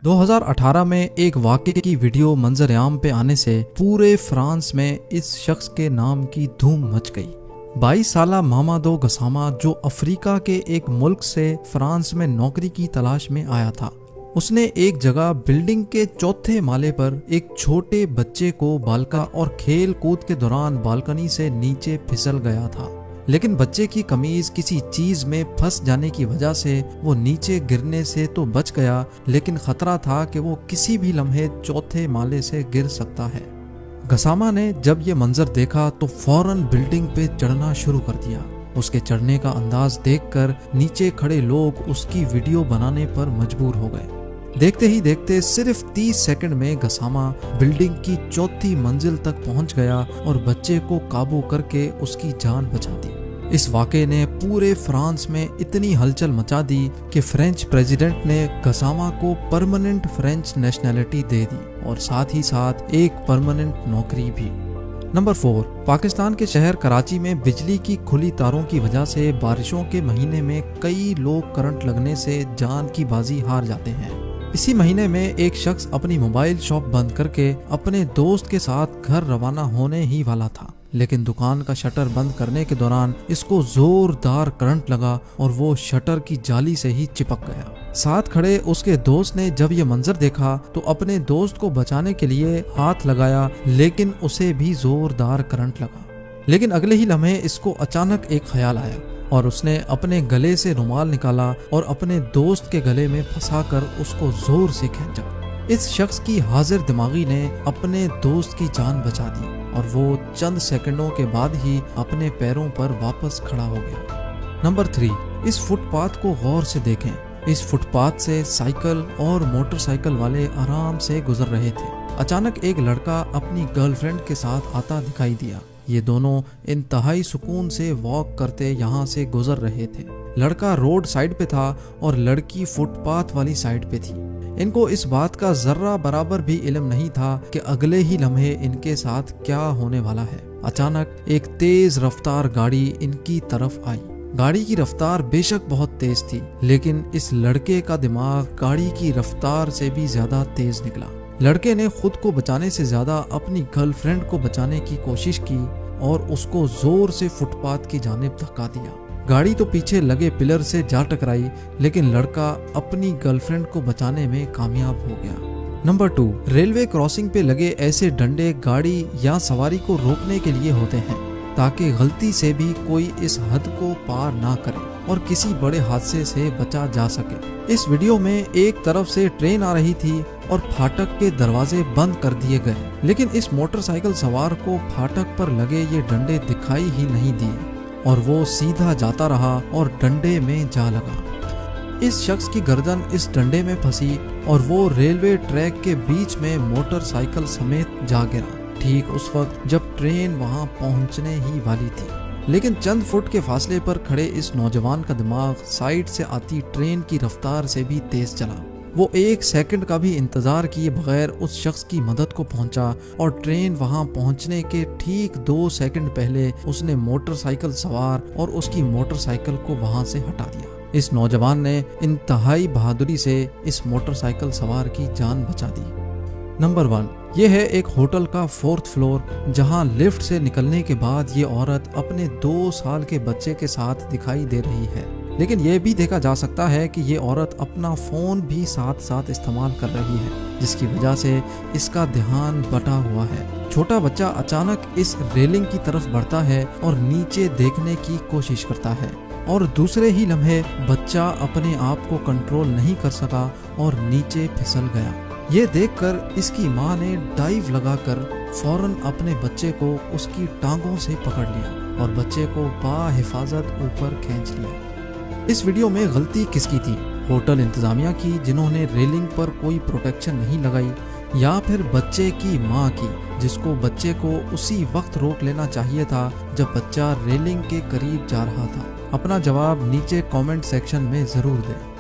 2018 में एक वाक़े की वीडियो मंजर-ए-आम पे आने से पूरे फ्रांस में इस शख्स के नाम की धूम मच गई। 22 साला मामादो गसामा जो अफ्रीका के एक मुल्क से फ्रांस में नौकरी की तलाश में आया था। उसने एक जगह बिल्डिंग के चौथे माले पर एक छोटे बच्चे को बालका और खेल कूद के दौरान बालकनी से नीचे फिसल गया था, लेकिन बच्चे की कमीज किसी चीज में फंस जाने की वजह से वो नीचे गिरने से तो बच गया, लेकिन खतरा था कि वो किसी भी लम्हे चौथे माले से गिर सकता है। गसामा ने जब ये मंजर देखा तो फौरन बिल्डिंग पे चढ़ना शुरू कर दिया। उसके चढ़ने का अंदाज देखकर नीचे खड़े लोग उसकी वीडियो बनाने पर मजबूर हो गए। देखते ही देखते सिर्फ 30 सेकंड में गसामा बिल्डिंग की चौथी मंजिल तक पहुंच गया और बच्चे को काबू करके उसकी जान बचा दी। इस वाक़े ने पूरे फ्रांस में इतनी हलचल मचा दी कि फ्रेंच प्रेसिडेंट ने गसामा को परमानेंट फ्रेंच नेशनैलिटी दे दी और साथ ही साथ एक परमानेंट नौकरी भी। नंबर 4, पाकिस्तान के शहर कराची में बिजली की खुली तारों की वजह से बारिशों के महीने में कई लोग करंट लगने से जान की बाजी हार जाते हैं। इसी महीने में एक शख्स अपनी मोबाइल शॉप बंद करके अपने दोस्त के साथ घर रवाना होने ही वाला था, लेकिन दुकान का शटर बंद करने के दौरान इसको जोरदार करंट लगा और वो शटर की जाली से ही चिपक गया। साथ खड़े उसके दोस्त ने जब ये मंजर देखा तो अपने दोस्त को बचाने के लिए हाथ लगाया, लेकिन उसे भी जोरदार करंट लगा। लेकिन अगले ही लम्हे इसको अचानक एक ख्याल आया और उसने अपने गले से रुमाल निकाला और अपने दोस्त के गले में फंसाकर उसको जोर से खींचा। इस शख्स की हाजिर दिमागी ने अपने दोस्त की जान बचा दी और वो चंद सेकंडों के बाद ही अपने पैरों पर वापस खड़ा हो गया। नंबर 3, इस फुटपाथ को गौर से देखें। इस फुटपाथ से साइकिल और मोटरसाइकिल वाले आराम से गुजर रहे थे। अचानक एक लड़का अपनी गर्लफ्रेंड के साथ आता दिखाई दिया। ये दोनों इंतहाई सुकून से वॉक करते यहाँ से गुजर रहे थे। लड़का रोड साइड पे था और लड़की फुटपाथ वाली साइड पे थी। इनको इस बात का जर्रा बराबर भी इल्म नहीं था कि अगले ही लम्हे इनके साथ क्या होने वाला है। अचानक एक तेज रफ्तार गाड़ी इनकी तरफ आई। गाड़ी की रफ्तार बेशक बहुत तेज थी, लेकिन इस लड़के का दिमाग गाड़ी की रफ्तार से भी ज्यादा तेज निकला। लड़के ने खुद को बचाने से ज्यादा अपनी गर्लफ्रेंड को बचाने की कोशिश की और उसको जोर से फुटपाथ की जानिब धक्का दिया। गाड़ी तो पीछे लगे पिलर से जा टकराई, लेकिन लड़का अपनी गर्लफ्रेंड को बचाने में कामयाब हो गया। नंबर 2, रेलवे क्रॉसिंग पे लगे ऐसे डंडे गाड़ी या सवारी को रोकने के लिए होते हैं ताकि गलती से भी कोई इस हद को पार ना करे और किसी बड़े हादसे से बचा जा सके। इस वीडियो में एक तरफ से ट्रेन आ रही थी और फाटक के दरवाजे बंद कर दिए गए, लेकिन इस मोटरसाइकिल सवार को फाटक पर लगे ये डंडे दिखाई ही नहीं दिए और वो सीधा जाता रहा और डंडे में जा लगा। इस शख्स की गर्दन इस डंडे में फंसी और वो रेलवे ट्रैक के बीच में मोटरसाइकिल समेत जा गिरा, ठीक उस वक्त जब ट्रेन वहां पहुंचने ही वाली थी। लेकिन चंद फुट के फासले पर खड़े इस नौजवान का दिमाग साइड से आती ट्रेन की रफ्तार से भी तेज चला। वो 1 सेकंड का भी इंतजार किए बगैर उस शख्स की मदद को पहुंचा और ट्रेन वहां पहुंचने के ठीक 2 सेकंड पहले उसने मोटरसाइकिल सवार और उसकी मोटरसाइकिल को वहां से हटा दिया। इस नौजवान ने इंतहाई बहादुरी से इस मोटरसाइकिल सवार की जान बचा दी। नंबर 1, ये है एक होटल का 4th फ्लोर, जहां लिफ्ट से निकलने के बाद ये औरत अपने 2 साल के बच्चे के साथ दिखाई दे रही है, लेकिन ये भी देखा जा सकता है कि ये औरत अपना फोन भी साथ साथ इस्तेमाल कर रही है, जिसकी वजह से इसका ध्यान बटा हुआ है। छोटा बच्चा अचानक इस रेलिंग की तरफ बढ़ता है और नीचे देखने की कोशिश करता है और दूसरे ही लम्हे बच्चा अपने आप को कंट्रोल नहीं कर सका और नीचे फिसल गया। ये देखकर इसकी माँ ने डाइव लगाकर फौरन अपने बच्चे को उसकी टांगों से पकड़ लिया और बच्चे को बाहिफाजत ऊपर खींच लिया। इस वीडियो में गलती किसकी थी? होटल इंतजामिया की, जिन्होंने रेलिंग पर कोई प्रोटेक्शन नहीं लगाई, या फिर बच्चे की माँ की, जिसको बच्चे को उसी वक्त रोक लेना चाहिए था जब बच्चा रेलिंग के करीब जा रहा था? अपना जवाब नीचे कमेंट सेक्शन में जरूर दें।